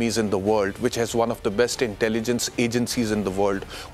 in the world, which has one of the best intelligence agencies in the world।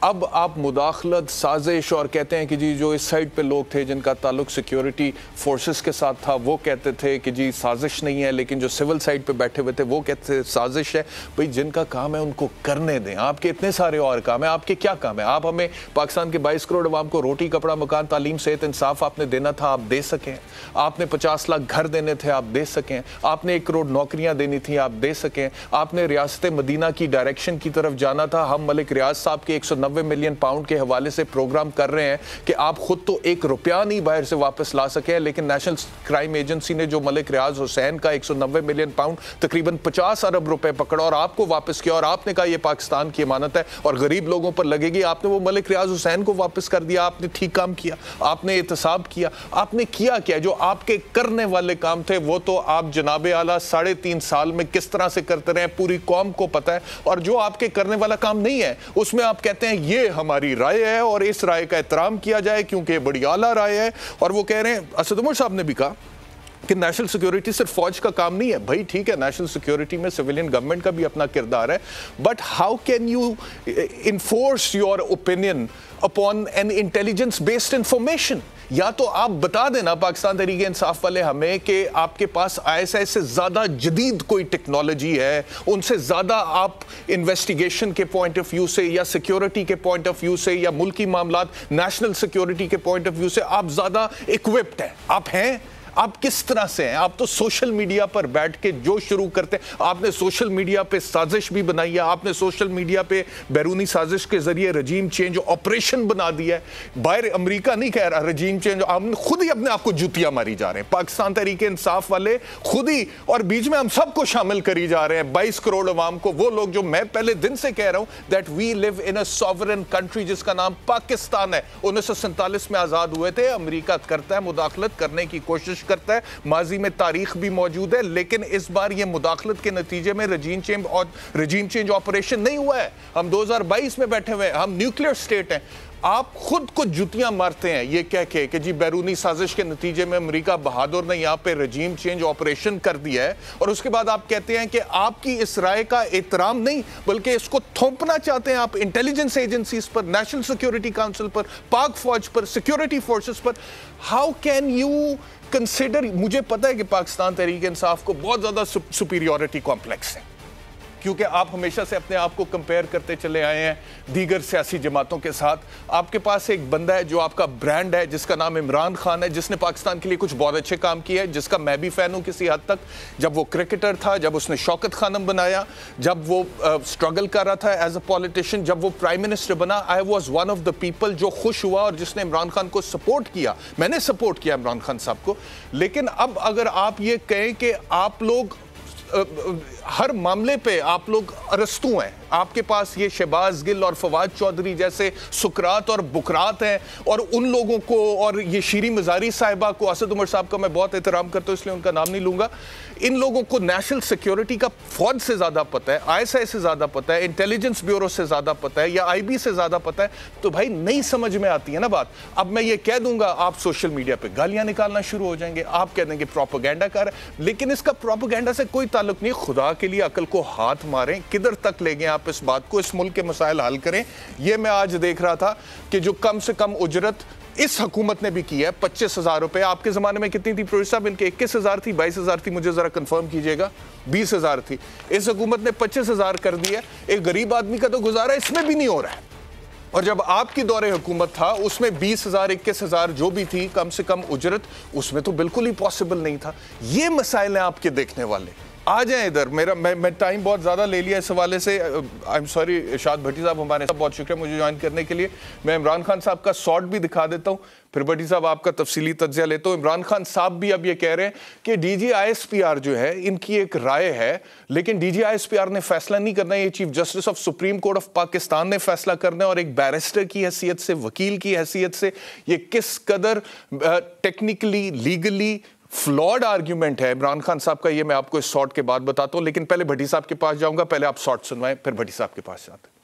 اب آپ مداخلت سازش اور کہتے ہیں کہ جی جو اس سائڈ پہ لوگ تھے جن کا تعلق سیکیورٹی فورسز کے ساتھ تھا وہ کہتے تھے کہ جی سازش نہیں ہے، لیکن جو سول سائڈ پہ بیٹھے ہوئے تھے وہ کہتے تھے سازش ہے. بھئی جن کا کام ہے ان کو کرنے دیں. آپ کے اتنے سارے اور کام ہیں، آپ کے کیا کام ہے؟ آپ ہمیں پاکستان کے 22 کروڑ عوام کو روٹی، کپڑا، مکان، تعلیم، صحت، انصاف آپ نے دینا تھا، آپ دے سکیں. آپ نے 50 لاکھ گھر دینے تھے، آپ دے سکیں. آپ نے 1 کروڑ نوکریاں دینی تھیں، آپ دے سکیں. آپ نے ریاست مدینہ کی ڈائریکشن کی طرف جانا تھا. ہم ملک ریاض صاحب کے 190 ملین پاؤنڈ کے حوالے سے پروگرام کر رہے ہیں کہ آپ خود تو 1 روپیہ نہیں باہر سے واپس لا سکیں، لیکن نیشنل کرائم ایجنسی نے جو ملک ریاض حسین کا 190 ملین پاؤنڈ تقریباً 50 ارب روپے پکڑا اور آپ کو واپس کیا، اور آپ نے کہا یہ پاکستان کی امانت ہے اور غریب لوگوں پر لگے گی. آپ نے وہ ملک ریاض حسین کو واپس کر دیا. آپ نے ٹھیک کام کیا، آپ نے احتساب کیا. آپ نے کیا جو آپ کے کرنے والے کام تھے وہ تو آپ جناب اعلیٰ 3.5 سال میں کس طرح سے کرتے رہے ہیں پوری قوم کو پتہ ہے. اور جو آپ کے کرنے والا کام نہیں ہے اس میں آپ کہتے ہیں یہ ہماری رائے ہے اور اس رائے کا احترام کیا جائے کیونکہ یہ بڑی اعلیٰ رائے ہے. اور وہ کہہ رہے ہیں، اسد عمر صاحب نے بھی کہا کہ نیشنل سیکیورٹی صرف فوج کا کام نہیں ہے. بھائی ٹھیک ہے، نیشنل سیکیورٹی میں سویلین گورنمنٹ کا بھی اپنا کردار ہے، but how can you enforce your opinion upon an intelligence based information? یا تو آپ بتا دینا پاکستان تحریک انصاف والے ہمیں کہ آپ کے پاس ISI سے زیادہ جدید کوئی ٹیکنالوجی ہے، ان سے زیادہ آپ انویسٹیگیشن کے پوائنٹ آف ویو سے یا سیکیورٹی کے پوائنٹ آف ویو سے یا ملکی معاملات نیشنل سیکیورٹی کے پوائنٹ آف ویو سے آپ زیادہ اکوپڈ ہیں. آپ ہیں؟ آپ کس طرح سے ہیں؟ آپ تو سوشل میڈیا پر بیٹھ کے جو شروع کرتے ہیں، آپ نے سوشل میڈیا پہ سازش بھی بنائی ہے. آپ نے سوشل میڈیا پہ بیرونی سازش کے ذریعے رجیم چینج آپریشن بنا دیا ہے. باہر امریکہ نہیں کہہ رہا رجیم چینج، آپ خود ہی اپنے آپ کو جوتیاں ماری جا رہے ہیں. پاکستان تحریک انصاف والے خود ہی، اور بیچ میں ہم سب کو شامل کری جا رہے ہیں، 22 کروڑ عوام کو. وہ لوگ جو میں پہلے دن سے کہہ رہا ہوں that we live in a sovereign country جس کا نام پاکستان ہے. 1947 میں آزاد ہوئے تھے. امریکہ کرتا ہے مداخلت کرنے کی کوشش کرتا ہے، ماضی میں تاریخ بھی موجود ہے، لیکن اس بار یہ مداخلت کے نتیجے میں رجیم چینج آپریشن نہیں ہوا ہے. ہم 2022 میں بیٹھے ہوئے ہیں، ہم نیوکلیئر سٹیٹ ہیں. آپ خود کو جوتیاں مارتے ہیں یہ کہہ کے کہ جی بیرونی سازش کے نتیجے میں امریکہ بہادر نے یہاں پہ رجیم چینج آپریشن کر دیا ہے، اور اس کے بعد آپ کہتے ہیں کہ آپ کی اس رائے کا احترام نہیں بلکہ اس کو تھوپنا چاہتے ہیں آپ انٹیلیجنس ایجنسیز پر، نیشنل سیکیورٹی کاؤنسل پر، پاک فوج پر، سیکیورٹی فورسز پر. How can you consider? مجھے پتا ہے کہ پاکستان تحریک انصاف کو بہت زیادہ سپیریورٹی کمپلیکس ہے کیونکہ آپ ہمیشہ سے اپنے آپ کو کمپیئر کرتے چلے آئے ہیں دیگر سیاسی جماعتوں کے ساتھ. آپ کے پاس ایک بندہ ہے جو آپ کا برانڈ ہے جس کا نام عمران خان ہے، جس نے پاکستان کے لیے کچھ بہت اچھے کام کیے ہیں، جس کا میں بھی فین ہوں کسی حد تک. جب وہ کرکٹر تھا، جب اس نے شوکت خانم بنایا، جب وہ سٹرگل کر رہا تھا ایز اے پولیٹیشین، جب وہ پرائم منسٹر بنا، I was one of the people جو خوش ہوا اور جس نے عمران خان کو سپورٹ کیا. میں نے سپورٹ کیا عمران خان صاحب کو. لیکن اب اگر آپ یہ کہیں کہ آپ لوگ ہر معاملے پہ آپ لوگ ارسطو ہیں، آپ کے پاس یہ شہباز گل اور فواد چودھری جیسے سکرات اور بکرات ہیں، اور ان لوگوں کو اور یہ شیریں مزاری صاحبہ کو، اسد عمر صاحب کا میں بہت احترام کرتا ہوں اس لیے ان کا نام نہیں لوں گا، ان لوگوں کو نیشنل سیکیورٹی کا فوج سے زیادہ پتہ ہے، ISI سے زیادہ پتہ ہے، انٹیلیجنس بیورو سے زیادہ پتہ ہے، یا IB سے زیادہ پتہ ہے. تو بھائی نہیں سمجھ میں آتی ہے نا بات. اب میں یہ کہہ دوں گا آپ سوشل میڈیا پہ گالیاں نکالنا شروع ہو جائیں گے، آپ کہہ دیں گے پروپیگنڈا کر رہے ہیں، لیکن اس کا پروپیگنڈا سے کوئی تعلق نہیں. خدا کے لیے عقل کو ہاتھ ماریں، کدھر تک لے گئے آپ اس بات کو؟ اس ملک کے مسائل حل کریں. یہ میں آج دیکھ رہا تھا کہ جو کم سے کم اجرت اس حکومت نے بھی کی ہے 25,000 روپے. آپ کے زمانے میں کتنی تھی پروفیسر صاحب؟ ان کے 21,000 تھی، 22,000 تھی، مجھے ذرا کنفرم کیجئے گا. 20,000 تھی. اس حکومت نے 25,000 کر دی ہے. ایک غریب آدمی کا تو گزارا اس میں بھی نہیں ہو رہا ہے. اور جب آپ کی دور حکومت تھا اس میں 20,000 21,000 جو بھی تھی کم سے کم اجرت، اس میں تو بالکل ہی پاسبل نہیں تھا. یہ مسائل ہیں آپ کے دیکھنے والے. آ جائیں ادھر. میں ٹائم بہت زیادہ لے لیا اس حوالے سے. آئی ایم سوری ارشاد بھٹی صاحب، ہمارے بہت شکریہ مجھے جوائن کرنے کے لیے. میں عمران خان صاحب کا شارٹ بھی دکھا دیتا ہوں، پھر بھٹی صاحب آپ کا تفصیلی تجزیہ لیتا ہوں. عمران خان صاحب بھی اب یہ کہہ رہے ہیں کہ DGISPR جو ہے ان کی ایک رائے ہے، لیکن DGISPR نے فیصلہ نہیں کرنا ہے، یہ chief justice of supreme court of Pakistan نے فیصلہ کرنا ہے. اور ایک بیرسٹر کی حیثیت سے، وکیل کی حیثیت سے یہ کس قدر ٹیکنیکلی لیگلی فلاڈ آرگیومنٹ ہے عمران خان صاحب کا، یہ میں آپ کو اس شارٹ کے بعد بتاتا ہوں. لیکن پہلے بھٹی صاحب کے پاس جاؤں گا، پہلے آپ شارٹ سنوائیں پھر بھٹی صاحب کے پاس جاتے ہیں.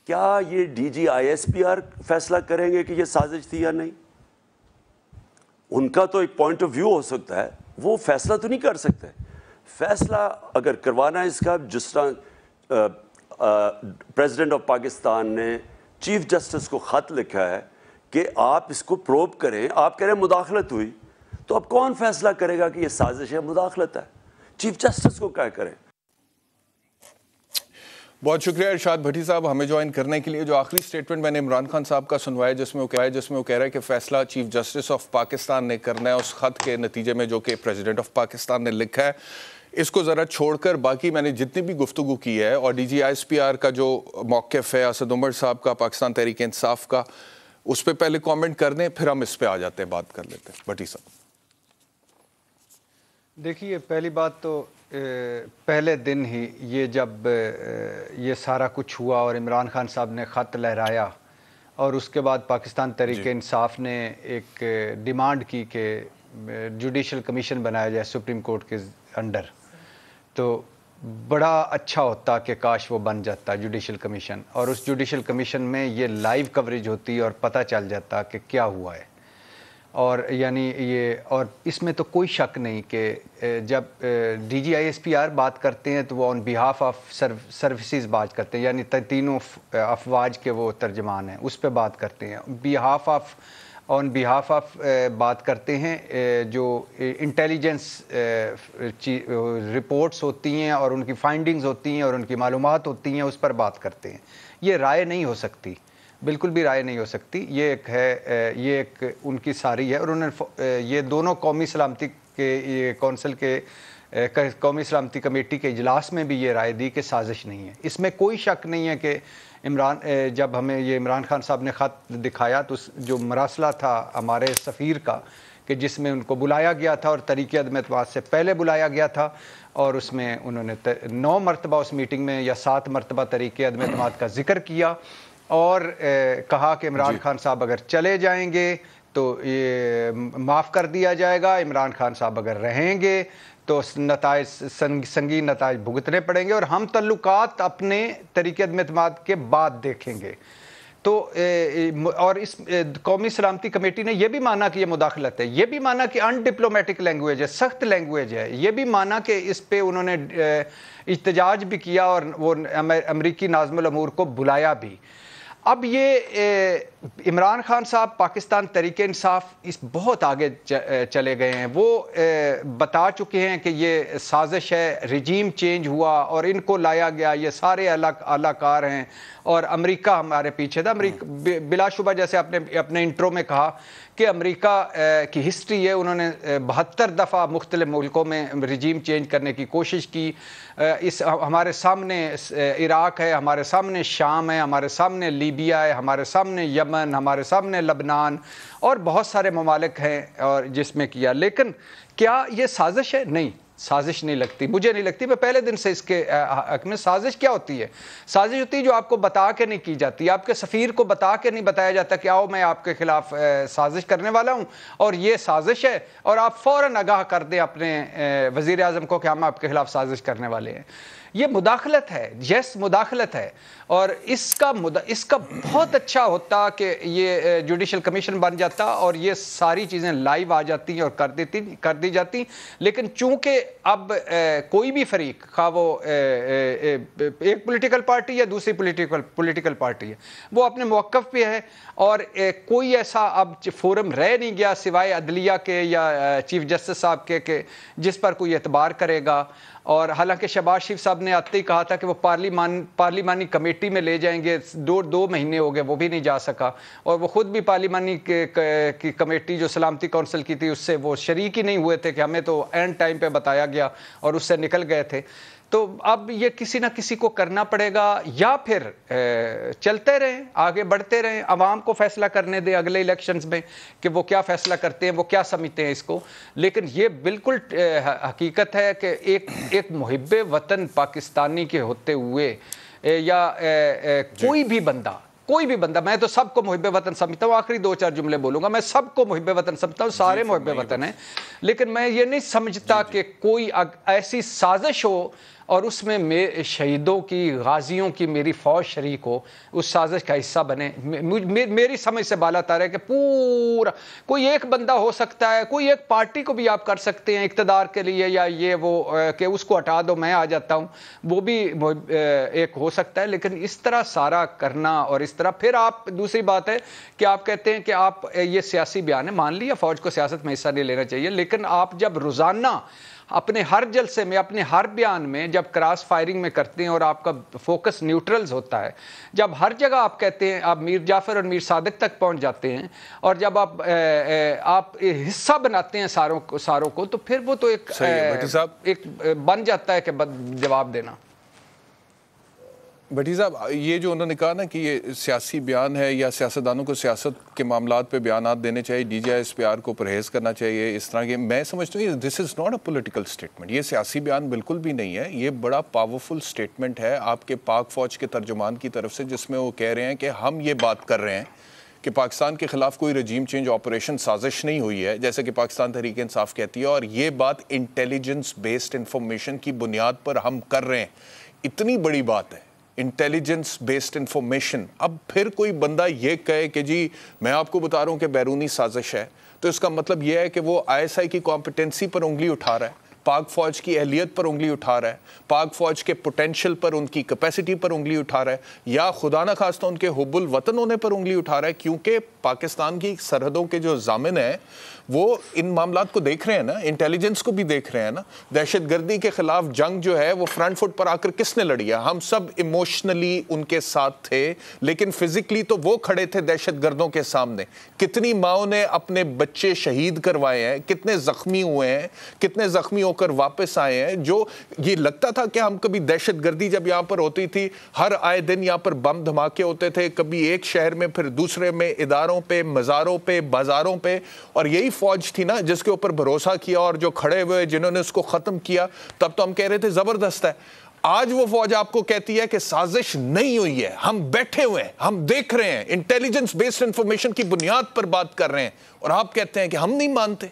کیا یہ DGISPR فیصلہ کریں گے کہ یہ سازش تھی یا نہیں؟ ان کا تو ایک پوائنٹ آف ویو ہو سکتا ہے، وہ فیصلہ تو نہیں کر سکتے. فیصلہ اگر کروانا ہے اس کا، جس طرح پریزیڈنٹ آف پاکستان نے چیف جسٹس کو خط لکھا ہے کہ آپ اس کو پروب کریں. آپ کہہ رہے ہیں مداخلت ہوئی, تو اب کون فیصلہ کرے گا کہ یہ سازش ہے, مداخلت ہے؟ چیف جسٹس کو کیا کریں. بہت شکریہ ارشاد بھٹی صاحب ہمیں جوائن کرنے کے لیے. جو آخری سٹیٹمنٹ میں نے عمران خان صاحب کا سنوایا جس میں وہ کہہ رہا ہے کہ فیصلہ چیف جسٹس آف پاکستان نے کرنا ہے اس خط کے نتیجے میں جو کہ پریزیڈنٹ آف پاکستان نے لکھا ہے. اس کو ذرا چھوڑ کر باقی میں نے جتنی بھی گفتگو کی ہے اور D G I S P R کا جو موقف ہے اسد عمر صاحب کا, پاکستان تحریک انصاف کا, اس پہ پہلے کامنٹ کر دیں پھر ہم اس پہ آ جاتے ہیں, بات کر لیتے ہیں. بھٹی صاحب دیکھیے, پہلی بات تو پہلے دن ہی یہ جب یہ سارا کچھ ہوا اور عمران خان صاحب نے خط لہرایا اور اس کے بعد پاکستان تحریک انصاف نے ایک ڈیمانڈ کی کہ جوڈیشل کمیشن بنایا جائے سپریم کورٹ کے انڈر, تو بڑا اچھا ہوتا کہ کاش وہ بن جاتا جوڈیشل کمیشن, اور اس جوڈیشل کمیشن میں یہ لائیو کوریج ہوتی اور پتہ چل جاتا کہ کیا ہوا ہے. اور یعنی یہ, اور اس میں تو کوئی شک نہیں کہ جب D G I S P R بات کرتے ہیں تو وہ آن بیہاف آف سروسز بات کرتے ہیں, یعنی تینوں افواج کے وہ ترجمان ہیں, اس پہ بات کرتے ہیں. آن بیہاف آف بات کرتے ہیں جو انٹیلیجنس رپورٹس ہوتی ہیں اور ان کی فائنڈنگز ہوتی ہیں اور ان کی معلومات ہوتی ہیں, اس پر بات کرتے ہیں. یہ رائے نہیں ہو سکتی, بالکل بھی رائے نہیں ہو سکتی. یہ ایک ہے, یہ ایک ان کی ساری ہے. اور انہوں نے یہ دونوں قومی سلامتی کے کونسل کے قومی سلامتی کمیٹی کے اجلاس میں بھی یہ رائے دی کہ سازش نہیں ہے. اس میں کوئی شک نہیں ہے کہ جب ہمیں یہ عمران خان صاحب نے خط دکھایا تو جو مراسلہ تھا ہمارے سفیر کا کہ جس میں ان کو بلایا گیا تھا اور طریق عدم اعتماد سے پہلے بلایا گیا تھا, اور اس میں انہوں نے 9 مرتبہ اس میٹنگ میں یا 7 مرتبہ طریق عدم اعتماد کا ذکر کیا اور کہا کہ عمران خان صاحب اگر چلے جائیں گے تو یہ معاف کر دیا جائے گا, عمران خان صاحب اگر رہیں گے تو نتائج سنگین نتائج بھگتنے پڑیں گے اور ہم تعلقات اپنے طریق عدم اعتماد کے بعد دیکھیں گے. تو اور اس قومی سلامتی کمیٹی نے یہ بھی مانا کہ یہ مداخلت ہے, یہ بھی مانا کہ ان ڈپلومیٹک لینگویج ہے, سخت لینگویج ہے, یہ بھی مانا کہ اس پہ انہوں نے احتجاج بھی کیا اور وہ امریکی ناظم الامور کو بلایا بھی. اب یہ عمران خان صاحب پاکستان تحریک انصاف اس بہت آگے چلے گئے ہیں. وہ بتا چکے ہیں کہ یہ سازش ہے, رجیم چینج ہوا اور ان کو لایا گیا, یہ سارے اعلیٰ کار ہیں اور امریکہ ہمارے پیچھے تھا. امریکہ بلا شبہ جیسے آپ نے اپنے انٹرو میں کہا کہ امریکہ کی ہسٹری ہے, انہوں نے 72 دفعہ مختلف ملکوں میں رجیم چینج کرنے کی کوشش کی. اس ہمارے سامنے عراق ہے, ہمارے سامنے شام ہے, ہمارے سامنے لیبیا ہے, ہمارے سامنے یمن, ہمارے سامنے لبنان اور بہت سارے ممالک ہیں اور جس میں کیا. لیکن کیا یہ سازش ہے؟ نہیں, سازش نہیں لگتی, مجھے نہیں لگتی. میں پہلے دن سے اس کے حق میں, سازش کیا ہوتی ہے؟ سازش ہوتی ہے جو آپ کو بتا کے نہیں کی جاتی, آپ کے سفیر کو بتا کے نہیں بتایا جاتا کہ آؤ میں آپ کے خلاف سازش کرنے والا ہوں اور یہ سازش ہے, اور آپ فوراً آگاہ کر دیں اپنے وزیر اعظم کو کہ ہم آپ کے خلاف سازش کرنے والے ہیں. یہ مداخلت ہے, یس مداخلت ہے. اور اس کا بہت اچھا ہوتا کہ یہ جوڈیشل کمیشن بن جاتا اور یہ ساری چیزیں لائیو آ جاتی اور کر دی جاتی. لیکن چونکہ اب کوئی بھی فریق, خواہ وہ ایک پولیٹیکل پارٹی یا دوسری پولیٹیکل پارٹی ہے, وہ اپنے موقف پہ ہے اور کوئی ایسا اب فورم رہ نہیں گیا سوائے عدلیہ کے یا چیف جسٹس صاحب کے کہ جس پر کوئی اعتبار کرے گا. اور حالانکہ شہباز شریف صاحب نے آتے ہی کہا تھا کہ وہ پارلیمانی کمیٹی میں لے جائیں گے, 2 مہینے ہو گئے وہ بھی نہیں جا سکا, اور وہ خود بھی پارلیمانی کی کمیٹی جو سلامتی کونسل کی تھی اس سے وہ شریک ہی نہیں ہوئے تھے کہ ہمیں تو اینڈ ٹائم پہ بتایا گیا اور اس سے نکل گئے تھے. تو اب یہ کسی نہ کسی کو کرنا پڑے گا, یا پھر چلتے رہیں, آگے بڑھتے رہیں, عوام کو فیصلہ کرنے دیں اگلے الیکشنز میں کہ وہ کیا فیصلہ کرتے ہیں, وہ کیا سمجھتے ہیں اس کو. لیکن یہ بالکل حقیقت ہے کہ ایک محب وطن پاکستانی کے ہوتے ہوئے یا کوئی بھی بندہ, میں تو سب کو محب وطن سمجھتا ہوں, آخری 2-4 جملے بولوں گا, میں سب کو محب وطن سمجھتا ہوں, سارے محب وطن ہیں, لیکن میں یہ نہیں سمجھتا کہ کوئی ایسی سازش ہو اور اس میں شہیدوں کی غازیوں کی میری فوج شریک ہو, اس سازش کا حصہ بنے. میری سمجھ سے بالا تر ہے کہ پورا کوئی ایک بندہ ہو سکتا ہے, کوئی ایک پارٹی کو بھی آپ کر سکتے ہیں اقتدار کے لیے, یا یہ وہ کہ اس کو ہٹا دو میں آ جاتا ہوں, وہ بھی ایک ہو سکتا ہے. لیکن اس طرح سارا کرنا اور اس طرح پھر آپ, دوسری بات ہے کہ آپ کہتے ہیں کہ آپ یہ سیاسی بیان ہے, مان لیا فوج کو سیاست میں حصہ نہیں لینا چاہیے, لیکن آپ جب روزانہ اپنے ہر جلسے میں, اپنے ہر بیان میں جب کراس فائرنگ میں کرتے ہیں اور آپ کا فوکس نیوٹرلز ہوتا ہے, جب ہر جگہ آپ کہتے ہیں, آپ میر جعفر اور میر صادق تک پہنچ جاتے ہیں, اور جب آپ حصہ بناتے ہیں ساروں کو, تو پھر وہ تو ایک بن جاتا ہے کہ جواب دینا. بھٹی صاحب, یہ جو انہوں نے کہا نا کہ یہ سیاسی بیان ہے یا سیاستدانوں کو سیاست کے معاملات پہ بیانات دینے چاہیے, DGI-SPR کو پرہیز کرنا چاہیے, اس طرح کے, میں سمجھتا ہوں this is not a political statement. یہ سیاسی بیان بالکل بھی نہیں ہے, یہ بڑا پاورفل اسٹیٹمنٹ ہے آپ کے پاک فوج کے ترجمان کی طرف سے, جس میں وہ کہہ رہے ہیں کہ ہم یہ بات کر رہے ہیں کہ پاکستان کے خلاف کوئی رجیم چینج آپریشن سازش نہیں ہوئی ہے, جیسے کہ پاکستان تحریک انصاف کہتی ہے, اور یہ بات انٹیلیجنس بیسڈ انفارمیشن کی بنیاد پر ہم کر رہے ہیں. اتنی بڑی بات ہے, انٹیلیجنس بیسڈ انفارمیشن. اب پھر کوئی بندہ یہ کہے کہ جی میں آپ کو بتا رہا ہوں کہ بیرونی سازش ہے, تو اس کا مطلب یہ ہے کہ وہ ISI کی کمپیٹنسی پر انگلی اٹھا رہا ہے, پاک فوج کی اہلیت پر انگلی اٹھا رہا ہے, پاک فوج کے پوٹینشل پر, ان کی کیپیسٹی پر انگلی اٹھا رہا ہے, یا خدا نہ خواستہ ان کے حب الوطن ہونے پر انگلی اٹھا رہا ہے, کیونکہ پاکستان کی سرحدوں کے جو ضامن ہیں وہ ان معاملات کو دیکھ رہے ہیں نا, انٹیلیجنس کو بھی دیکھ رہے ہیں نا. دہشت گردی کے خلاف جنگ جو ہے وہ فرنٹ فٹ پر آ کر کس نے لڑی ہے؟ ہم سب ایموشنلی ان کے ساتھ تھے, لیکن فزیکلی تو وہ کھڑے تھے دہشت گردوں کے سامنے. کتنی ماؤں نے اپنے بچے شہید کروائے ہیں, کتنے زخمی ہوئے ہیں, کتنے زخمی ہو کر واپس آئے ہیں. جو یہ لگتا تھا کہ ہم کبھی دہشت گردی جب یہاں پر ہوتی تھی, ہر آئے دن یہاں پر بم دھماکے ہوتے تھے, کبھی ایک شہر میں پھر دوسرے میں, اداروں پہ, مزاروں پہ, بازاروں پہ, اور یہی فوج تھی نا جس کے اوپر بھروسہ کیا اور جو کھڑے ہوئے جنہوں نے اس کو ختم کیا. تب تو ہم کہہ رہے تھے زبردست ہے. آج وہ فوج آپ کو کہتی ہے کہ سازش نہیں ہوئی ہے, ہم بیٹھے ہوئے ہیں, ہم دیکھ رہے ہیں, انٹیلیجنس بیسڈ انفارمیشن کی بنیاد پر بات کر رہے ہیں, اور آپ کہتے ہیں کہ ہم نہیں مانتے.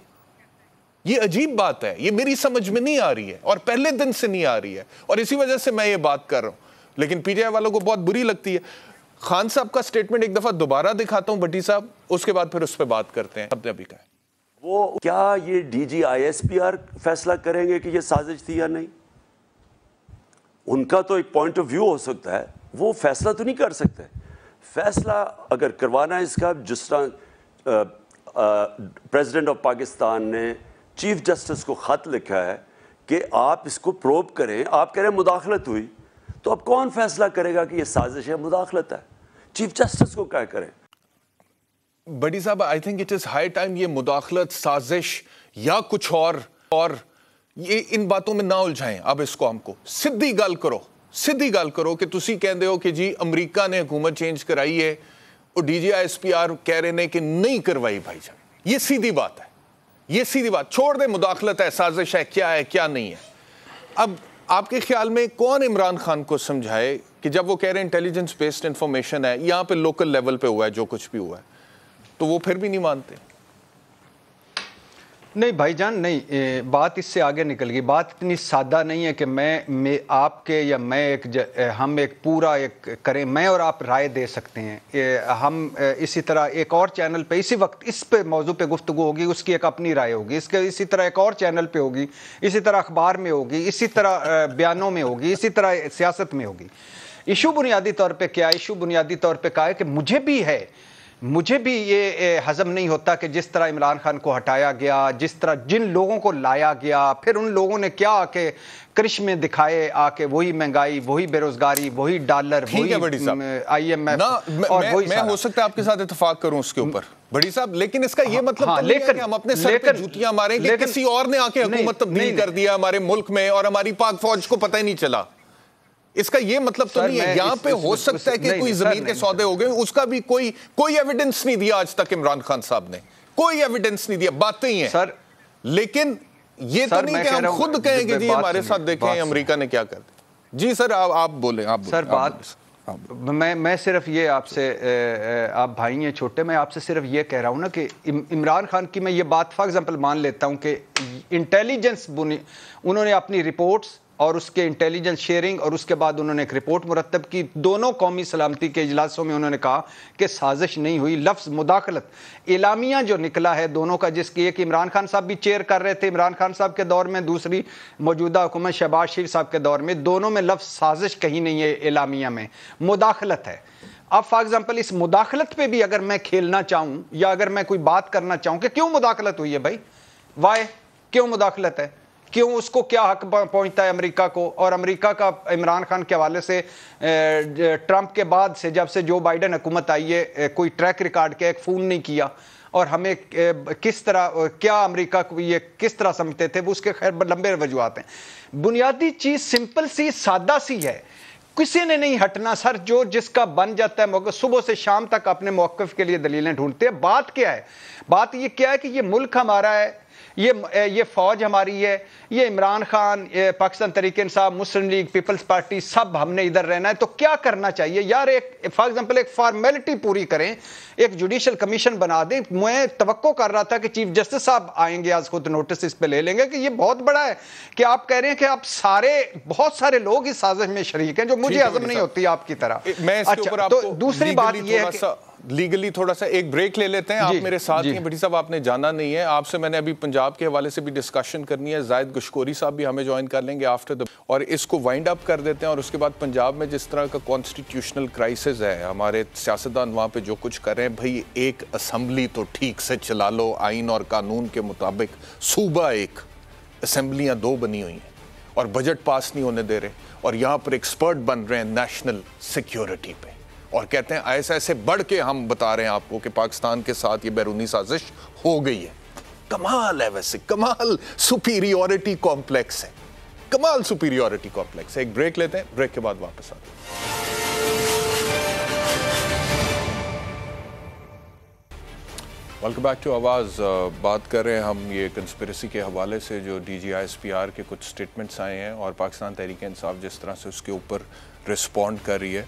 یہ عجیب بات ہے, یہ میری سمجھ میں نہیں آ رہی ہے, اور پہلے دن سے نہیں آ رہی ہے, اور اسی وجہ سے میں یہ بات کر رہا ہوں. لیکن PTI والوں کو بہت بری لگتی ہے. خان صاحب کا سٹیٹمنٹ ایک دفعہ دوبارہ دکھاتا ہوں بھٹی صاحب, اس کے بعد پھر اس پہ بات کرتے ہیں. سب نے ابھی کہا وہ کیا یہ DGI-SPR فیصلہ کریں گے کہ یہ سازش تھی یا نہیں؟ ان کا تو ایک پوائنٹ آف ویو ہو سکتا ہے, وہ فیصلہ تو نہیں کر سکتے. فیصلہ اگر کروانا ہے اس کا, جس طرح پریزیڈنٹ آف پاکستان نے چیف جسٹس کو خط لکھا ہے کہ آپ اس کو پروب کریں, آپ کہہ رہے ہیں مداخلت ہوئی, تو اب کون فیصلہ کرے گا کہ یہ سازش ہے, مداخلت ہے؟ چیف جسٹس کو کیا کریں؟ بڑی صاحب, I think it is high time یہ مداخلت, سازش یا کچھ اور یہ ان باتوں میں نہ الجھائیں. اب اس کو ہم کو سیدھی گل کرو کہ تسی کہندے ہو کہ جی امریکہ نے حکومت چینج کرائی ہے, اور DGI-SPR کہہ رہے ہیں کہ نہیں کروائی. بھائی جان, یہ سیدھی بات ہے, یہ سیدھی بات. چھوڑ دیں مداخلت ہے, سازش ہے, کیا نہیں ہے. اب آپ کے خیال میں کون عمران خان کو سمجھائے کہ جب وہ کہہ رہے ہیں انٹیلیجنس بیسڈ انفارمیشن ہے, یہاں پہ لوکل لیول پہ ہوا ہے جو کچھ بھی ہوا ہے, تو وہ پھر بھی نہیں مانتے؟ نہیں بھائی جان, نہیں, بات اس سے آگے نکل گئی. بات اتنی سادہ نہیں ہے کہ میں آپ کے یا میں ہم ایک پورا ایک کریں, میں اور آپ رائے دے سکتے ہیں. ہم اسی طرح ایک اور چینل پہ اسی وقت اس پہ موضوع پہ گفتگو ہوگی, اس کی ایک اپنی رائے ہوگی, اسی طرح ایک اور چینل پہ ہوگی, اسی طرح اخبار میں ہوگی, اسی طرح بیانوں میں ہوگی, اسی طرح سیاست میں ہوگی. ایشو بنیادی طور پہ کیا ہے؟ ایشو بنیادی طور پہ کہا ہے کہ مجھے بھی یہ ہضم نہیں ہوتا کہ جس طرح عمران خان کو ہٹایا گیا, جس طرح جن لوگوں کو لایا گیا, پھر ان لوگوں نے کیا آ کے کرشمے دکھائے, آ کے وہی مہنگائی, وہی بے روزگاری, وہی ڈالر, وہی IMF, اور وہی. میں ہو سکتا ہے آپ کے ساتھ اتفاق کروں اس کے اوپر بڑی صاحب, لیکن اس کا یہ مطلب تو نہیں ہے کہ ہم اپنے سر پہ جوتیاں ماریں کہ کسی اور نے آ کے حکومت تبدیل کر دیا ہمارے ملک میں اور ہماری پاک فوج کو پتہ ہی نہیں چلا. اس کا یہ مطلب تو نہیں ہے. یہاں پہ ہو سکتا ہے کہ کوئی زمین کے سودے ہو گئے, اس کا بھی کوئی ایویڈنس نہیں دیا آج تک عمران خان صاحب نے, کوئی ایویڈنس نہیں دیا. باتیں ہی ہیں, لیکن یہ تو نہیں کہ ہم خود کہیں کہ جی ہمارے ساتھ دیکھیں امریکہ نے کیا کر دیا. جی سر آپ بولیں. سر بات میں صرف یہ آپ سے, آپ بھائی ہیں چھوٹے, میں آپ سے صرف یہ کہہ رہا ہوں نا کہ عمران خان کی میں یہ بات فار ایگزامپل مان لیتا ہوں کہ انٹیلیجنس انہوں نے اپنی رپورٹس اور اس کے انٹیلیجنس شیئرنگ، اور اس کے بعد انہوں نے ایک رپورٹ مرتب کی. دونوں قومی سلامتی کے اجلاسوں میں انہوں نے کہا کہ سازش نہیں ہوئی. لفظ مداخلت اعلامیہ جو نکلا ہے دونوں کا، جس کی ایک عمران خان صاحب بھی چیئر کر رہے تھے عمران خان صاحب کے دور میں، دوسری موجودہ حکومت شہباز شریف صاحب کے دور میں، دونوں میں لفظ سازش کہیں نہیں ہے، اعلامیہ میں مداخلت ہے. اب فار ایگزامپل اس مداخلت پہ بھی اگر میں کھیلنا چاہوں یا اگر میں کوئی بات کرنا چاہوں کہ کیوں مداخلت ہوئی ہے بھائی، وائے کیوں مداخلت ہے، کیوں اس کو کیا حق پہنچتا ہے امریکہ کو، اور امریکہ کا عمران خان کے حوالے سے ٹرمپ کے بعد سے جب سے جو بائیڈن حکومت آئی ہے کوئی ٹریک ریکارڈ کے ایک فون نہیں کیا، اور ہمیں کس طرح کیا امریکہ کو یہ کس طرح سمجھتے تھے، وہ اس کے خیر لمبے وجوہات ہیں. بنیادی چیز سمپل سی سادہ سی ہے، کسی نے نہیں ہٹنا سر، جو جس کا بن جاتا ہے موقف صبح سے شام تک اپنے موقف کے لیے دلیلیں ڈھونڈتے ہیں. بات کیا ہے، بات یہ کیا ہے کہ یہ ملک ہمارا ہے، یہ فوج ہماری ہے، یہ عمران خان، پاکستان تحریک انصاف، مسلم لیگ، پیپلز پارٹی، سب ہم نے ادھر رہنا ہے. تو کیا کرنا چاہیے یار، ایک فار ایگزامپل ایک فارمیلٹی پوری کریں، ایک جوڈیشل کمیشن بنا دیں. میں توقع کر رہا تھا کہ چیف جسٹس صاحب آئیں گے آج، خود نوٹس اس پہ لے لیں گے کہ یہ بہت بڑا ہے کہ آپ کہہ رہے ہیں کہ آپ بہت سارے لوگ اس سازش میں شریک ہیں، جو مجھے ہضم نہیں ہوتی آپ کی طرح. اچھا تو دوسری بات یہ ہے کہ لیگلی تھوڑا سا ایک بریک لے لیتے ہیں. آپ میرے ساتھ ہیں بھٹی صاحب، آپ نے جانا نہیں ہے. آپ سے میں نے ابھی پنجاب کے حوالے سے بھی ڈسکشن کرنی ہے. زائد گشکوری صاحب بھی ہمیں جوائن کر لیں گے آفٹر اور اس کو وائنڈ اپ کر دیتے ہیں. اور اس کے بعد پنجاب میں جس طرح کا کانسٹیٹیوشنل کرائسس ہے، ہمارے سیاستدان وہاں پہ جو کچھ کر رہے ہیں، بھائی ایک اسمبلی تو ٹھیک سے چلا لو، آئین اور قانون کے مطابق صوبہ ایک، اسمبلیاں 2 بنی ہوئی ہیں اور بجٹ پاس نہیں ہونے دے رہے، اور یہاں پر ایکسپرٹ بن رہے ہیں نیشنل سیکیورٹی پہ، اور کہتے ہیں ایسے بڑھ کے ہم بتا رہے ہیں آپ کو کہ پاکستان کے ساتھ یہ بیرونی سازش ہو گئی ہے. کمال ہے، ویسے کمال سپیریورٹی کمپلیکس ہے، کمال سپیریورٹی کمپلیکس ہے. ایک بریک لیتے ہیں، بریک کے بعد واپس آتے ہیں. ویلکم بیک ٹو آواز. بات کر رہے ہیں ہم یہ کنسپریسی کے حوالے سے جو D G I S P R کے کچھ سٹیٹمنٹس آئے ہیں، اور پاکستان تحریک انصاف جس طرح سے اس کے اوپر رسپونڈ کر رہی ہے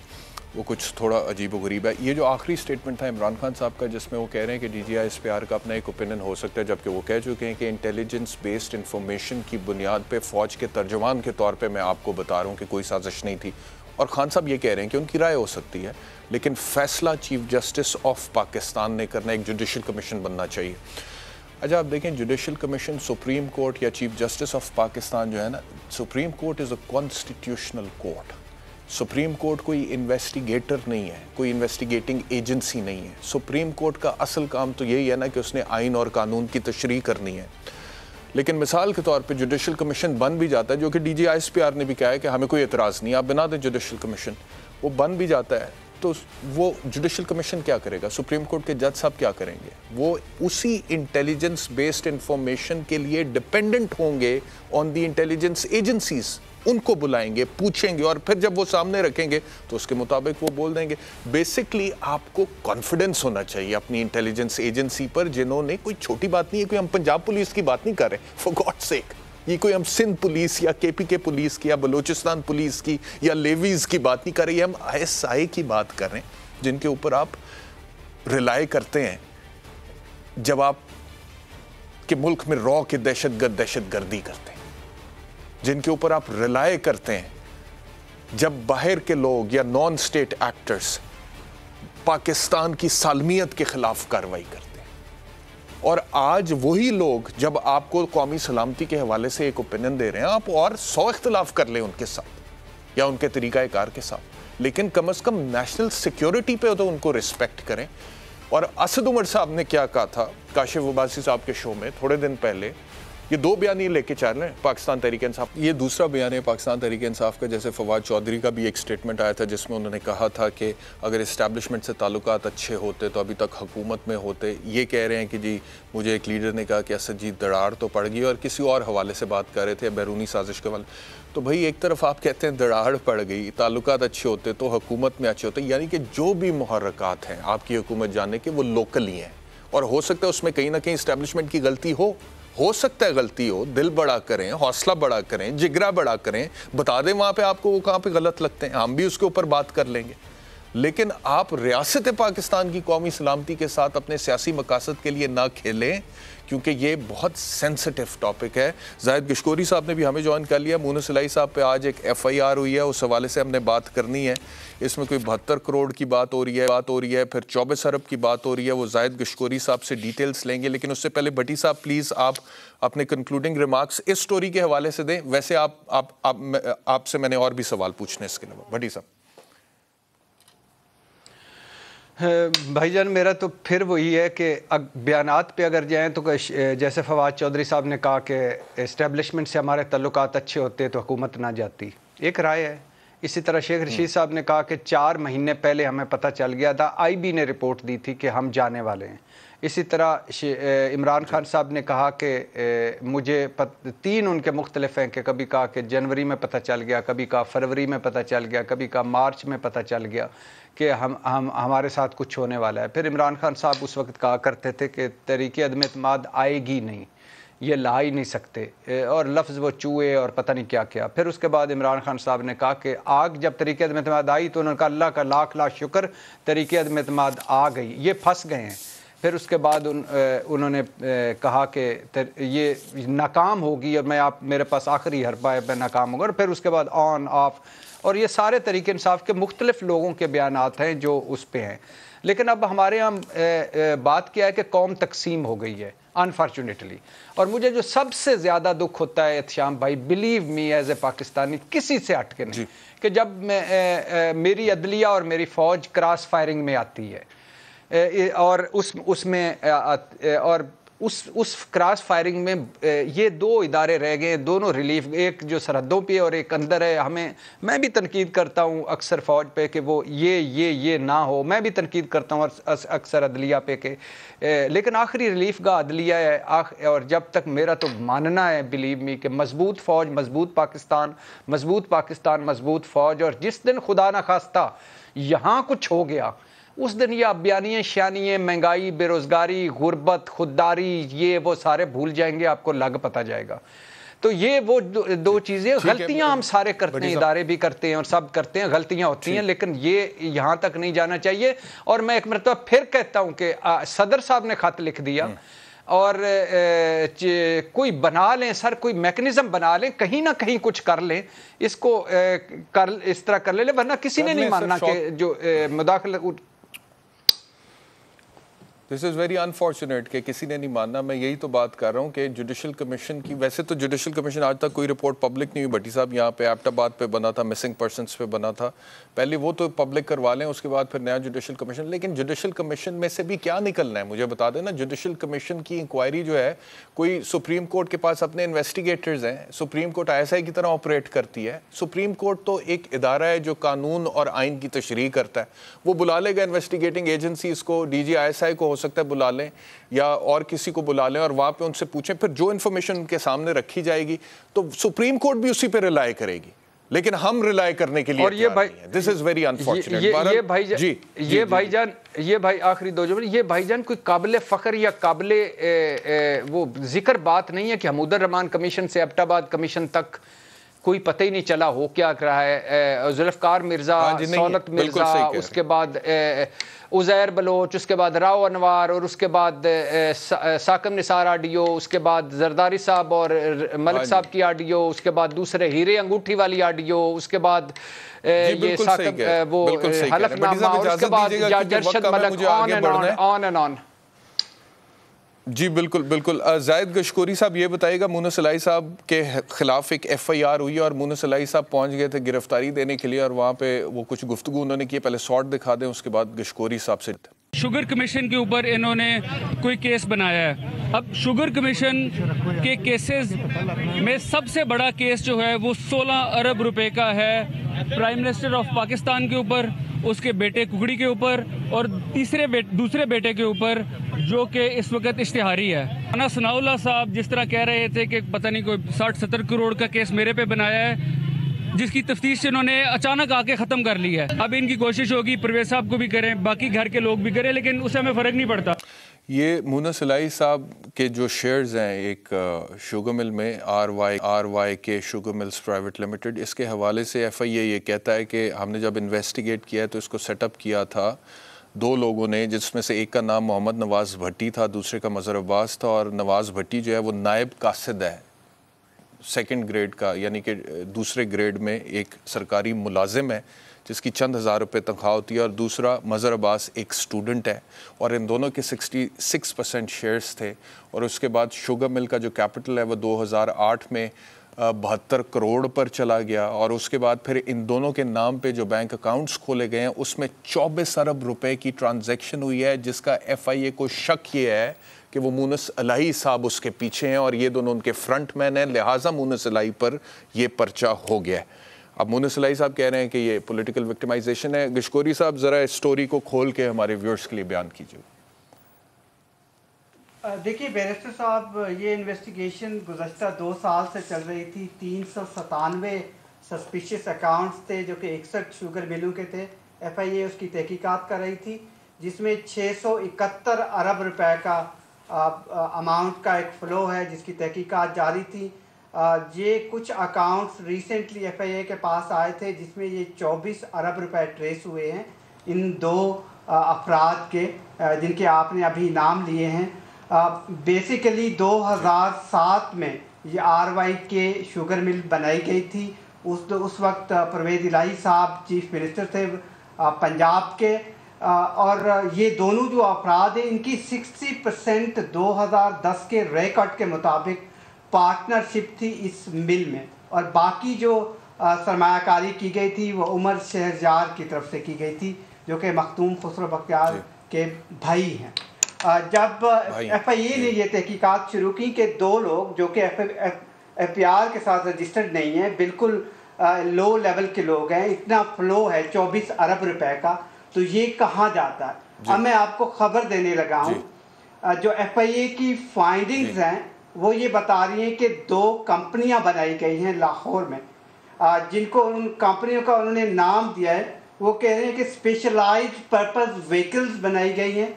وہ کچھ تھوڑا عجیب و غریب ہے. یہ جو آخری سٹیٹمنٹ تھا عمران خان صاحب کا، جس میں وہ کہہ رہے ہیں کہ D G I S P R کا اپنا ایک اوپینین ہو سکتا ہے، جبکہ وہ کہہ چکے ہیں کہ انٹیلیجنس بیسڈ انفارمیشن کی بنیاد پہ فوج کے ترجمان کے طور پہ میں آپ کو بتا رہا ہوں کہ کوئی سازش نہیں تھی. اور خان صاحب یہ کہہ رہے ہیں کہ ان کی رائے ہو سکتی ہے، لیکن فیصلہ چیف جسٹس آف پاکستان نے کرنا، ایک جوڈیشل کمیشن بننا چاہیے. اچھا آپ دیکھیں، جوڈیشل کمیشن، سپریم کورٹ یا چیف جسٹس آف پاکستان جو ہے نا، supreme court is a constitutional court. Supreme court کوئی انویسٹیگیٹر نہیں ہے، کوئی انویسٹیگیٹنگ ایجنسی نہیں ہے. سپریم کورٹ کا اصل کام تو یہی ہے نا کہ اس نے آئین اور قانون کی تشریح کرنی ہے. لیکن مثال کے طور پہ جوڈیشل کمیشن بن بھی جاتا ہے، جو کہ D G I S P R نے بھی کہا ہے کہ ہمیں کوئی اعتراض نہیں، آپ بنا دیں جوڈیشل کمیشن، وہ بن بھی جاتا ہے، تو وہ جوڈیشل کمیشن کیا کرے گا؟ سپریم کورٹ کے جج صاحب کیا کریں گے؟ وہ اسی انٹیلیجنس بیسڈ انفارمیشن کے لیے ڈپینڈنٹ ہوں گے آن دی انٹیلیجنس ایجنسیز. ان کو بلائیں گے، پوچھیں گے، اور پھر جب وہ سامنے رکھیں گے تو اس کے مطابق وہ بول دیں گے. بیسکلی آپ کو کانفیڈنس ہونا چاہیے اپنی انٹیلیجنس ایجنسی پر، جنہوں نے، کوئی چھوٹی بات نہیں ہے، کوئی ہم پنجاب پولیس کی بات نہیں کر رہے فار گاڈ سیک، یہ کوئی ہم سندھ پولیس یا کے پی کے پولیس کی یا بلوچستان پولیس کی یا لیویز کی بات نہیں کر رہے، ہم ایس آئی کی بات کر رہے ہیں، جن کے اوپر آپ ریلائی کرتے ہیں جب آپ کے ملک میں رو کے دہشت گردی کرتے ہیں، جن کے اوپر آپ ریلائی کرتے ہیں جب باہر کے لوگ یا نان اسٹیٹ ایکٹرز پاکستان کی سالمیت کے خلاف کارروائی کرتے ہیں. اور آج وہی لوگ جب آپ کو قومی سلامتی کے حوالے سے ایک اوپینین دے رہے ہیں، آپ اور 100 اختلاف کر لیں ان کے ساتھ یا ان کے طریقہ کار کے ساتھ، لیکن کم از کم نیشنل سیکیورٹی پہ تو ان کو رسپیکٹ کریں. اور اسد عمر صاحب نے کیا کہا تھا کاشف عباسی صاحب کے شو میں تھوڑے دن پہلے، یہ 2 بیان لے کے چل رہے ہیں پاکستان تحریک انصاف. یہ دوسرا بیان ہے پاکستان تحریک انصاف کا. جیسے فواد چودھری کا بھی ایک سٹیٹمنٹ آیا تھا جس میں انہوں نے کہا تھا کہ اگر اسٹیبلشمنٹ سے تعلقات اچھے ہوتے تو ابھی تک حکومت میں ہوتے. یہ کہہ رہے ہیں کہ جی مجھے ایک لیڈر نے کہا کہ اسدجیت دڑاڑ تو پڑ گئی، اور کسی اور حوالے سے بات کر رہے تھے بیرونی سازش کے حوالے. تو بھائی ایک طرف آپ کہتے ہیں دڑاڑ پڑ گئی، تعلقات اچھے ہوتے تو حکومت میں اچھے ہوتے، یعنی کہ جو بھی محرکات ہیں آپ کی حکومت جانے کے وہ لوکل ہی ہیں، اور ہو سکتا ہے اس میں کہیں نہ کہیں اسٹیبلشمنٹ کی غلطی ہو سکتا ہے غلطی ہو. دل بڑا کریں، حوصلہ بڑا کریں، جگرا بڑا کریں، بتا دیں وہاں پہ آپ کو وہ کہاں پہ غلط لگتے ہیں، ہم بھی اس کے اوپر بات کر لیں گے. لیکن آپ ریاست پاکستان کی قومی سلامتی کے ساتھ اپنے سیاسی مقاصد کے لیے نہ کھیلیں کیونکہ یہ بہت سینسٹیو ٹاپک ہے. زاہد گشکوری صاحب نے بھی ہمیں جوائن کر لیا. مونس الہی صاحب پہ آج ایک FIR ہوئی ہے, اس حوالے سے ہم نے بات کرنی ہے. اس میں کوئی 72 کروڑ کی بات ہو رہی ہے, پھر 24 ارب کی بات ہو رہی ہے. وہ زاہد گشکوری صاحب سے ڈیٹیلز لیں گے, لیکن اس سے پہلے بھٹی صاحب پلیز آپ اپنے کنکلوڈنگ ریمارکس اس سٹوری کے حوالے سے دیں. ویسے آپ سے میں نے اور بھی سوال پوچھنے اس کے علاوہ. بھٹی صاحب. بھائی جان میرا تو پھر وہی ہے کہ بیانات پہ اگر جائیں تو جیسے فواد چودھری صاحب نے کہا کہ اسٹیبلشمنٹ سے ہمارے تعلقات اچھے ہوتے تو حکومت نہ جاتی, ایک رائے ہے. اسی طرح شیخ رشید صاحب نے کہا کہ 4 مہینے پہلے ہمیں پتہ چل گیا تھا, IB نے رپورٹ دی تھی کہ ہم جانے والے ہیں. اسی طرح عمران خان صاحب نے کہا کہ مجھے 3 ان کے مختلف ہیں کہ کبھی کہا کہ جنوری میں پتہ چل گیا, کبھی کہا فروری میں پتہ چل گیا, کبھی کہا مارچ میں پتہ چل گیا کہ ہمارے ساتھ کچھ ہونے والا ہے. پھر عمران خان صاحب اس وقت کہا کرتے تھے کہ تحریک عدم اعتماد آئے گی نہیں, یہ لا ہی نہیں سکتے, اور لفظ وہ چوہے اور پتہ نہیں کیا کیا. پھر اس کے بعد عمران خان صاحب نے کہا کہ آگ جب تحریک عدم اعتماد آئی تو انہوں نے کہا اللہ کا لاکھ لاکھ شکر تحریک عدم اعتماد آ گئی, یہ پھنس گئے ہیں. پھر اس کے بعد انہوں نے کہا کہ یہ ناکام ہوگی, اور میں میرے پاس آخری حربہ ہے, میں ناکام ہوگا. اور پھر اس کے بعد آن آف, اور یہ سارے تحریک انصاف کے مختلف لوگوں کے بیانات ہیں جو اس پہ ہیں. لیکن اب ہمارے یہاں بات کیا ہے کہ قوم تقسیم ہو گئی ہے انفارچونیٹلی. اور مجھے جو سب سے زیادہ دکھ ہوتا ہے احتشام بھائی, believe me as a Pakistani, کسی سے ہٹ کے نہیں, کہ جب میری عدلیہ اور میری فوج کراس فائرنگ میں آتی ہے اور اس کراس فائرنگ میں یہ 2 ادارے رہ گئے, دونوں ریلیف, ایک جو سرحدوں پہ اور ایک اندر ہے. میں بھی تنقید کرتا ہوں اکثر فوج پہ کہ وہ یہ نہ ہو, میں بھی تنقید کرتا ہوں اکثر عدلیہ پہ کہ لیکن آخری ریلیف گاہ عدلیہ ہے. اور جب تک میرا تو ماننا ہے بلیو می کہ مضبوط فوج مضبوط پاکستان, مضبوط فوج, اور جس دن خدا نہ خواستہ یہاں کچھ ہو گیا اس دن یہ بیانیے شیانیے, مہنگائی, بے روزگاری, غربت, خودداری, یہ وہ سارے بھول جائیں گے, آپ کو لگ پتہ جائے گا. تو یہ وہ 2 چیزیں, غلطیاں ہم سارے کرتے ہیں, ادارے بھی کرتے ہیں اور سب کرتے ہیں, غلطیاں ہوتی ہیں, لیکن یہ یہاں تک نہیں جانا چاہیے. اور میں ایک مرتبہ پھر کہتا ہوں کہ صدر صاحب نے خط لکھ دیا, اور کوئی بنا لیں سر, کوئی میکنزم بنا لیں, کہیں نہ کہیں کچھ کر لیں, اس کو اس طرح کر لیں, ورنہ کسی نے نہیں ماننا کہ جو مداخلت. دس از ویری انفارچونیٹ کہ کسی نے نہیں ماننا. میں یہی تو بات کر رہا ہوں کہ جوڈیشل کمیشن کی, ویسے تو جوڈیشل کمیشن آج تک کوئی رپورٹ پبلک نہیں ہوئی. بھٹی صاحب یہاں پہ ایبٹ آباد پہ بنا تھا, مسنگ پرسنس پہ بنا تھا, پہلے وہ تو پبلک کروا لیں, اس کے بعد پھر نیا جوڈیشل کمیشن. لیکن جوڈیشل کمیشن میں سے بھی کیا نکلنا ہے مجھے بتا دینا. جوڈیشل کمیشن کی انکوائری جو ہے, کوئی سپریم کورٹ کے پاس اپنے انویسٹیگیٹرز ہیں, سپریم کورٹ ISI کی طرح آپریٹ کرتی ہے. سپریم کورٹ تو ایک ادارہ ہے جو قانون اور آئین کی تشریح کرتا ہے, وہ بلا لے گا انویسٹیگیٹنگ ایجنسیز کو, DG ISI کو ہو سکتا ہے بلا لیں, یا اور کسی کو بلا لیں, اور وہاں پہ ان سے پوچھیں, پھر جو انفارمیشن ان کے سامنے رکھی جائے گی تو سپریم کورٹ بھی اسی پہ ریلائی کرے گی. لیکن ہم ریلائی کرنے کے لیے, اور یہ بھائی دس از ویری انفارچونیٹ. یہ بھائی آخری 2 جملے, یہ بھائی جان کوئی قابل فخر یا قابل وہ ذکر بات نہیں ہے کہ حمود الرحمان کمیشن سے ایبٹ آباد کمیشن تک کوئی پتہ ہی نہیں چلا ہو کیا رہا ہے. ذوالفقار مرزا, سولت مرزا, اس کے بعد عزیر بلوچ, اس کے بعد راؤ انوار, اور اس کے بعد ساکم نثار آڈیو, اس کے بعد زرداری صاحب اور ملک صاحب کی آڈیو, اس کے بعد دوسرے ہیرے انگوٹھی والی آڈیو, اس کے بعد یہ ساکم وہ حلف نامہ, اور اس کے بعد جرشد ملک, آن اینڈ آن. جی بالکل. زاہد گشکوری صاحب یہ بتائیے گا, مونس الہی صاحب کے خلاف ایک FIR ہوئی اور مونس الہی صاحب پہنچ گئے تھے گرفتاری دینے کے لیے, اور وہاں پہ وہ کچھ گفتگو انہوں نے کی. پہلے شارٹ دکھا دیں, اس کے بعد گشکوری صاحب سے. شوگر کمیشن کے اوپر انہوں نے کوئی کیس بنایا ہے. اب شوگر کمیشن کے کیسز میں سب سے بڑا کیس جو ہے وہ 16 ارب روپے کا ہے پرائم منسٹر آف پاکستان کے اوپر, اس کے بیٹے ککڑی کے اوپر, اور دوسرے بیٹے کے اوپر جو کہ اس وقت اشتہاری ہے. انا ثناء اللہ صاحب جس طرح کہہ رہے تھے کہ پتہ نہیں کوئی 60-70 کروڑ کا کیس میرے پہ بنایا ہے, جس کی تفتیش انہوں نے اچانک آ کے ختم کر لی ہے. اب ان کی کوشش ہوگی پرویز صاحب کو بھی کریں, باقی گھر کے لوگ بھی کریں, لیکن اس سے ہمیں فرق نہیں پڑتا. یہ مونس الہی صاحب کے جو شیئرز ہیں ایک شوگر مل میں, RYK sugar mills private limited, اس کے حوالے سے FIA یہ کہتا ہے کہ ہم نے جب انویسٹیگیٹ کیا ہے تو اس کو سیٹ اپ کیا تھا دو لوگوں نے، جس میں سے ایک کا نام محمد نواز بھٹی تھا، دوسرے کا مظہر عباس تھا، اور نواز بھٹی جو ہے وہ نائب قاصد ہے 2nd گریڈ کا، یعنی کہ دوسرے گریڈ میں ایک سرکاری ملازم ہے جس کی چند ہزار روپے تنخواہ ہوتی ہے، اور دوسرا مظہر عباس ایک سٹوڈنٹ ہے، اور ان دونوں کے 66% شیئرز تھے. اور اس کے بعد شوگر مل کا جو کیپٹل ہے وہ 2008 میں 72 کروڑ پر چلا گیا، اور اس کے بعد پھر ان دونوں کے نام پہ جو بینک اکاؤنٹس کھولے گئے ہیں اس میں 24 ارب روپے کی ٹرانزیکشن ہوئی ہے، جس کا FIA کو شک یہ ہے کہ وہ مونس الہی صاحب اس کے پیچھے ہیں، اور یہ دونوں ان کے فرنٹ مین ہیں، لہٰذا مونس الہی پر یہ پرچہ ہو گیا ہے. اب مونس الہی صاحب کہہ رہے ہیں کہ یہ پولیٹیکل وکٹمائزیشن ہے. گشکوری صاحب ذرا اس سٹوری کو کھول کے ہمارے ویورز کے لیے بیان کیجیے. دیکھیے بیرسٹر صاحب، یہ انویسٹیگیشن گزشتہ 2 سال سے چل رہی تھی. 397 سسپیشیس اکاؤنٹس تھے جو کہ 61 شوگر ملوں کے تھے. FIA اس کی تحقیقات کر رہی تھی، جس میں 671 ارب روپے کا اماؤنٹ کا ایک فلو ہے جس کی تحقیقات جاری تھی. یہ کچھ اکاؤنٹس ریسنٹلی FIA کے پاس آئے تھے جس میں یہ 24 ارب روپے ٹریس ہوئے ہیں ان 2 افراد کے جن کے آپ نے ابھی نام لیے ہیں. بیسیکلی 2007 میں یہ RY کے شوگر مل بنائی گئی تھی. اس وقت پرویز الہی صاحب چیف منسٹر تھے پنجاب کے، اور یہ دونوں جو افراد ہیں ان کی 60% 2010 کے ریکارڈ کے مطابق پارٹنرشپ تھی اس مل میں، اور باقی جو سرمایہ کاری کی گئی تھی وہ عمر شہرزاد کی طرف سے کی گئی تھی جو کہ مختوم خسرو بختیار کے بھائی ہیں. جب FIA نے یہ تحقیقات شروع کی کہ 2 لوگ جو کہ FPR کے ساتھ رجسٹرڈ نہیں ہیں، بالکل لو لیول کے لوگ ہیں، اتنا فلو ہے 24 ارب روپے کا، تو یہ کہاں جاتا ہے؟ اب میں آپ کو خبر دینے لگا ہوں. جو FIA کی فائنڈنگز ہیں وہ یہ بتا رہی ہیں کہ 2 کمپنیاں بنائی گئی ہیں لاہور میں، جن کو ان کمپنیوں کا انہوں نے نام دیا ہے. وہ کہہ رہے ہیں کہ اسپیشلائزڈ پرپز وہیکلز بنائی گئی ہیں.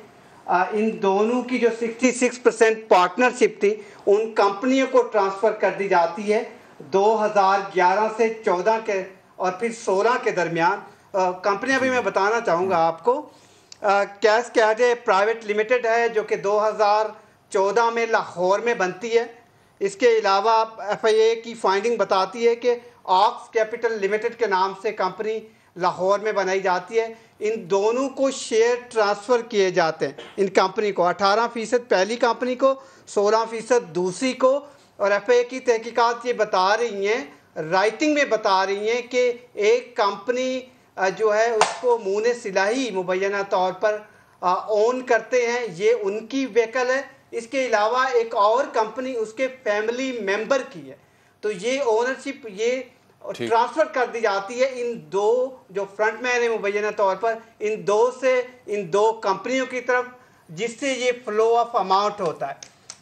ان دونوں کی جو 66% پارٹنرشپ تھی ان کمپنیوں کو ٹرانسفر کر دی جاتی ہے 2011 سے 14 کے اور پھر 16 کے درمیان. کمپنیاں بھی میں بتانا چاہوں گا آپ کو. کیسکیڈے پرائیویٹ لمیٹڈ ہے جو کہ 2014 میں لاہور میں بنتی ہے. اس کے علاوہ FIA کی فائنڈنگ بتاتی ہے کہ آکس کیپٹل لمیٹڈ کے نام سے کمپنی لاہور میں بنائی جاتی ہے. ان دونوں کو شیئر ٹرانسفر کیے جاتے ہیں. ان کمپنی کو 18% پہلی کمپنی کو، 16% دوسری کو. اور FIA کی تحقیقات یہ بتا رہی ہیں، رائٹنگ میں بتا رہی ہیں کہ ایک کمپنی جو ہے اس کو مونس الہی مبینہ طور پر اون کرتے ہیں، یہ ان کی ویکل ہے. اس کے علاوہ ایک اور کمپنی اس کے فیملی ممبر کی ہے. تو یہ اونرشپ یہ ٹرانسفر کر دی جاتی ہے ان 2 جو فرنٹ مین ہیں مبینہ طور پر، ان 2 کمپنیوں کی طرف، جس سے یہ فلو آف اماؤنٹ ہوتا ہے،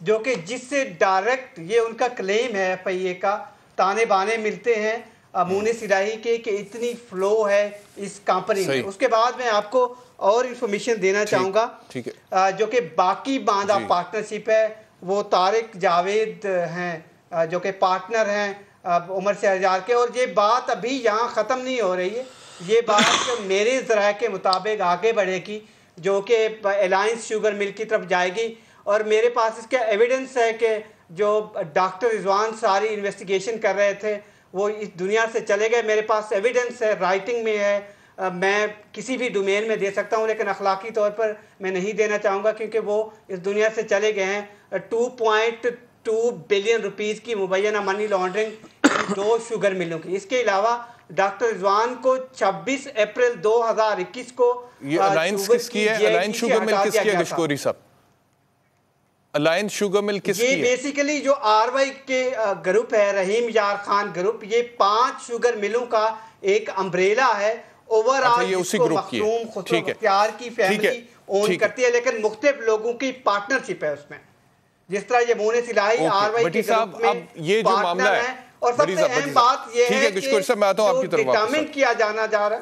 جو کہ جس سے ڈائریکٹ یہ ان کا کلیم ہے FIA کا. تانے بانے ملتے ہیں مونس الہی کے کہ اتنی فلو ہے اس کمپنی میں. اس کے بعد میں آپ کو اور انفارمیشن دینا چاہوں گا جو کہ باقی باندھا پارٹنرشپ ہے. وہ طارق جاوید ہیں جو کہ پارٹنر ہیں عمر شہرزاد کے. اور یہ بات ابھی یہاں ختم نہیں ہو رہی ہے، یہ بات میرے ذرائع کے مطابق آگے بڑھے گی جو کہ الائنس شوگر مل کی طرف جائے گی. اور میرے پاس اس کا ایویڈنس ہے کہ جو ڈاکٹر رضوان ساری انویسٹیگیشن کر رہے تھے وہ اس دنیا سے چلے گئے. میرے پاس ایویڈنس ہے، رائٹنگ میں ہے، میں کسی بھی ڈومین میں دے سکتا ہوں لیکن اخلاقی طور پر میں نہیں دینا چاہوں گا کیونکہ وہ اس دنیا سے چلے گئے ہیں. 2.2 بلین روپیز کی مبینہ منی لانڈرنگ 2 شوگر ملوں کی. اس کے علاوہ ڈاکٹر رضوان کو 26 اپریل 2021 کو یہ الائنس کس کی ہے؟ الائنس شوگر مل کس کی ہے گشکوری صاحب؟ الائنس شوگر مل کس کی ہے؟ یہ بیسیکلی جو RY کے گروپ ہے، رحیم یار خان گروپ، یہ 5 شوگر ملوں کا ایک امبریلا ہے. اوور آل اس کو مختوم خسرو بختیار کی فیملی اون کرتی ہے لیکن مختلف لوگوں کی پارٹنرشپ ہے اس میں. جس طرح یہ مونس الہی RY کے گروپ میں پارٹنر ہیں. اور سب سے اہم بات یہ ہے کہ جو ڈیٹرمنٹ کیا جانا جا رہا ہے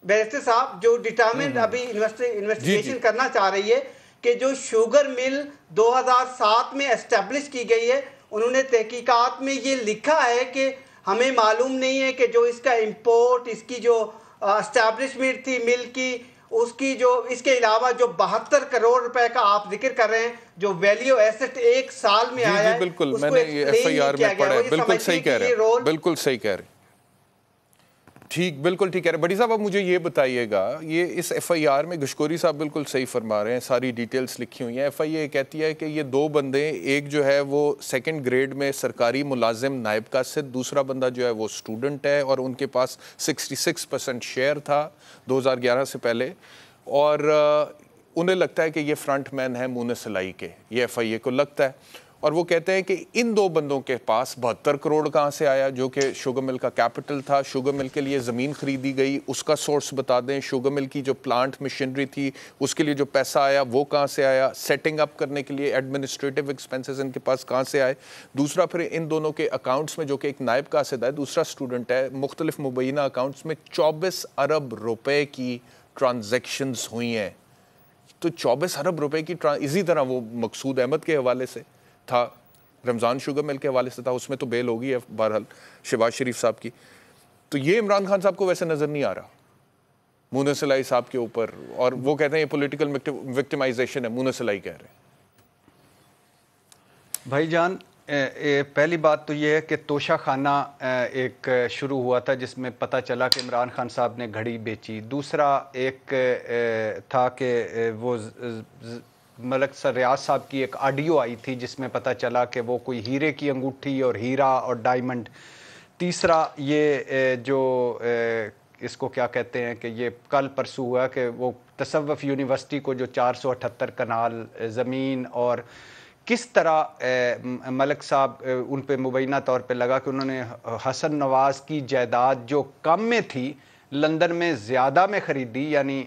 بیرسٹر صاحب، جو ڈیٹرمنٹ ابھی انویسٹیگیشن کرنا چاہ رہی ہے کہ جو شوگر مل 2007 میں اسٹیبلش کی گئی ہے، انہوں نے تحقیقات میں یہ لکھا ہے کہ ہمیں معلوم نہیں ہے کہ جو اس کا امپورٹ، اس کی جو اسٹیبلشمنٹ تھی مل کی، اس کی جو اس کے علاوہ جو 72 کروڑ روپے کا آپ ذکر کر رہے ہیں جو ویلیو ایسٹ ایک سال میں آیا ہے، بالکل میں نے یہ ایف آئی آر میں پڑھا ہے، بالکل صحیح کہہ رہے ہیں، بالکل صحیح کہہ رہے ہیں، ٹھیک، بالکل ٹھیک کہہ رہے ہیں۔ بڑی صاحب اب مجھے یہ بتائیے گا، یہ اس ایف آئی آر میں گشکوری صاحب بالکل صحیح فرما رہے ہیں، ساری ڈیٹیلز لکھی ہوئی ہیں۔ ایف آئی اے کہتی ہے کہ یہ دو بندے، ایک جو ہے وہ سیکنڈ گریڈ میں سرکاری ملازم نائب قاصد، دوسرا بندہ جو ہے وہ اسٹوڈنٹ ہے، اور ان کے پاس 66% شیئر تھا 2011 سے پہلے، اور انہیں لگتا ہے کہ یہ فرنٹ مین ہے مونس سلائی کے، یہ ایف آئی اے کو لگتا ہے، اور وہ کہتے ہیں کہ ان دو بندوں کے پاس 72 کروڑ کہاں سے آیا، جو کہ شوگر مل کا کیپٹل تھا، شوگر مل کے لیے زمین خریدی گئی، اس کا سورس بتا دیں، شوگر مل کی جو پلانٹ مشینری تھی اس کے لیے جو پیسہ آیا وہ کہاں سے آیا، سیٹنگ اپ کرنے کے لیے ایڈمنسٹریٹو ایکسپینسز ان کے پاس کہاں سے آئے، دوسرا پھر ان دونوں کے اکاؤنٹس میں، جو کہ ایک نائب قاصد ہے، دوسرا اسٹوڈنٹ ہے، مختلف مبینہ اکاؤنٹس میں 24 ارب روپے کی ٹرانزیکشنز ہوئی ہیں۔ تو 24 ارب روپے کی اسی طرح وہ مقصود احمد کے حوالے سے تھا، رمضان شوگر مل کے حوالے سے تھا، اس میں تو بیل ہوگی ہے بہرحال شہباز شریف صاحب کی، تو یہ عمران خان صاحب کو ویسے نظر نہیں آ رہا مونس سلائی صاحب کے اوپر، اور وہ کہتے ہیں یہ پولیٹیکل وکٹمائزیشن ہے، مونس سلائی کہہ رہے ہیں۔ بھائی جان، پہلی بات تو یہ ہے کہ توشہ خانہ ایک شروع ہوا تھا جس میں پتہ چلا کہ عمران خان صاحب نے گھڑی بیچی، دوسرا ایک تھا کہ وہ ملک سر ریاض صاحب کی ایک آڈیو آئی تھی جس میں پتہ چلا کہ وہ کوئی ہیرے کی انگوٹھی اور ہیرا اور ڈائمنڈ، تیسرا یہ جو اس کو کیا کہتے ہیں کہ یہ کل پرسوں ہوا کہ وہ تصوف یونیورسٹی کو جو 478 کنال زمین، اور کس طرح ملک صاحب ان پہ مبینہ طور پہ لگا کہ انہوں نے حسن نواز کی جائیداد جو کم میں تھی لندن میں زیادہ میں خریدی، یعنی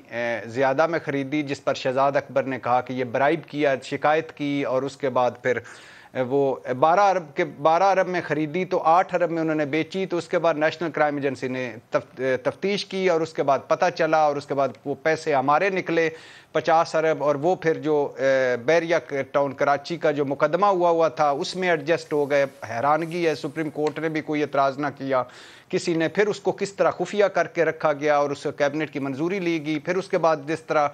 زیادہ میں خریدی، جس پر شہزاد اکبر نے کہا کہ یہ برائب کیا، شکایت کی، اور اس کے بعد پھر وہ 12 ارب میں خریدی تو 8 ارب میں انہوں نے بیچی، تو اس کے بعد نیشنل کرائم ایجنسی نے تفتیش کی، اور اس کے بعد پتہ چلا، اور اس کے بعد وہ پیسے ہمارے نکلے 50 ارب، اور وہ پھر جو بیریا ٹاؤن کراچی کا جو مقدمہ ہوا تھا اس میں ایڈجسٹ ہو گئے۔ حیرانگی ہے سپریم کورٹ نے بھی کوئی اعتراض نہ کیا کسی نے، پھر اس کو کس طرح خفیہ کر کے رکھا گیا اور اس کو کیبنٹ کی منظوری لی گئی، پھر اس کے بعد جس طرح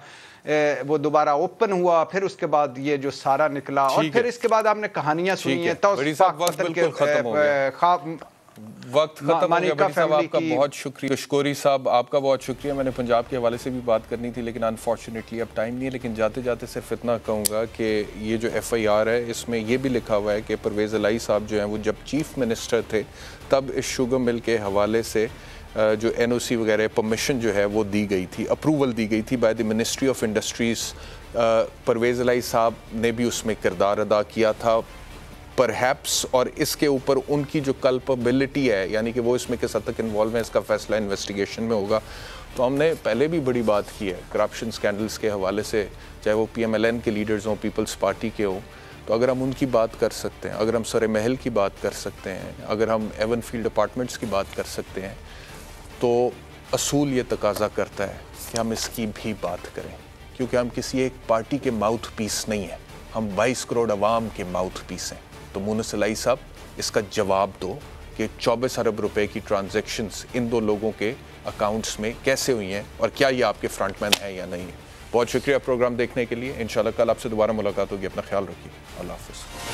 وہ دوبارہ اوپن ہوا، پھر اس کے بعد یہ جو سارا نکلا، اور پھر اس کے بعد آپ نے کہانیاں سنی ہیں، وقت ختم ہو گیا، وقت ختم ہو گیا۔ بڑی صاحب آپ کا بہت شکریہ، گشکوری صاحب آپ کا بہت شکریہ۔ میں نے پنجاب کے حوالے سے بھی بات کرنی تھی لیکن انفارچونیٹلی اب ٹائم نہیں ہے، لیکن جاتے جاتے صرف اتنا کہوں گا کہ یہ جو ایف آئی آر ہے اس میں یہ بھی لکھا ہوا ہے کہ پرویز الہی صاحب جو ہیں وہ جب چیف منسٹر تھے تب اس شوگر مل کے حوالے سے جو این او سی وغیرہ پرمیشن جو ہے وہ دی گئی تھی، اپروول دی گئی تھی by the ministry of industries. Pervaiz Elahi صاحب نے بھی اس میں کردار ادا کیا تھا پرہیپس، اور اس کے اوپر ان کی جو کلپبلٹی ہے، یعنی کہ وہ اس میں کس حد تک انوالو ہیں، اس کا فیصلہ انویسٹیگیشن میں ہوگا۔ تو ہم نے پہلے بھی بڑی بات کی ہے کرپشن سکینڈلز کے حوالے سے، چاہے وہ پی ایم ایل این کے لیڈرز ہوں، پیپلز پارٹی کے ہوں، تو اگر ہم ان کی بات کر سکتے ہیں، اگر ہم سر محل کی بات کر سکتے ہیں، اگر ہم ایون فیلڈ اپارٹمنٹس کی بات کر سکتے ہیں، تو اصول یہ تقاضا کرتا ہے کہ ہم اس کی بھی بات کریں، کیونکہ ہم کسی ایک پارٹی کے ماؤتھ پیس نہیں ہیں، ہم 22 کروڑ عوام کے ماؤتھ پیس ہیں۔ تو مونس سلائی صاحب اس کا جواب دو کہ 24 ارب روپے کی ٹرانزیکشنز ان دو لوگوں کے اکاؤنٹس میں کیسے ہوئی ہیں، اور کیا یہ آپ کے فرنٹ مین ہیں یا نہیں ہے۔ بہت شکریہ پروگرام دیکھنے کے لیے، انشاءاللہ کل آپ سے دوبارہ ملاقات ہوگی، اپنا خیال رکھیے، اللہ حافظ۔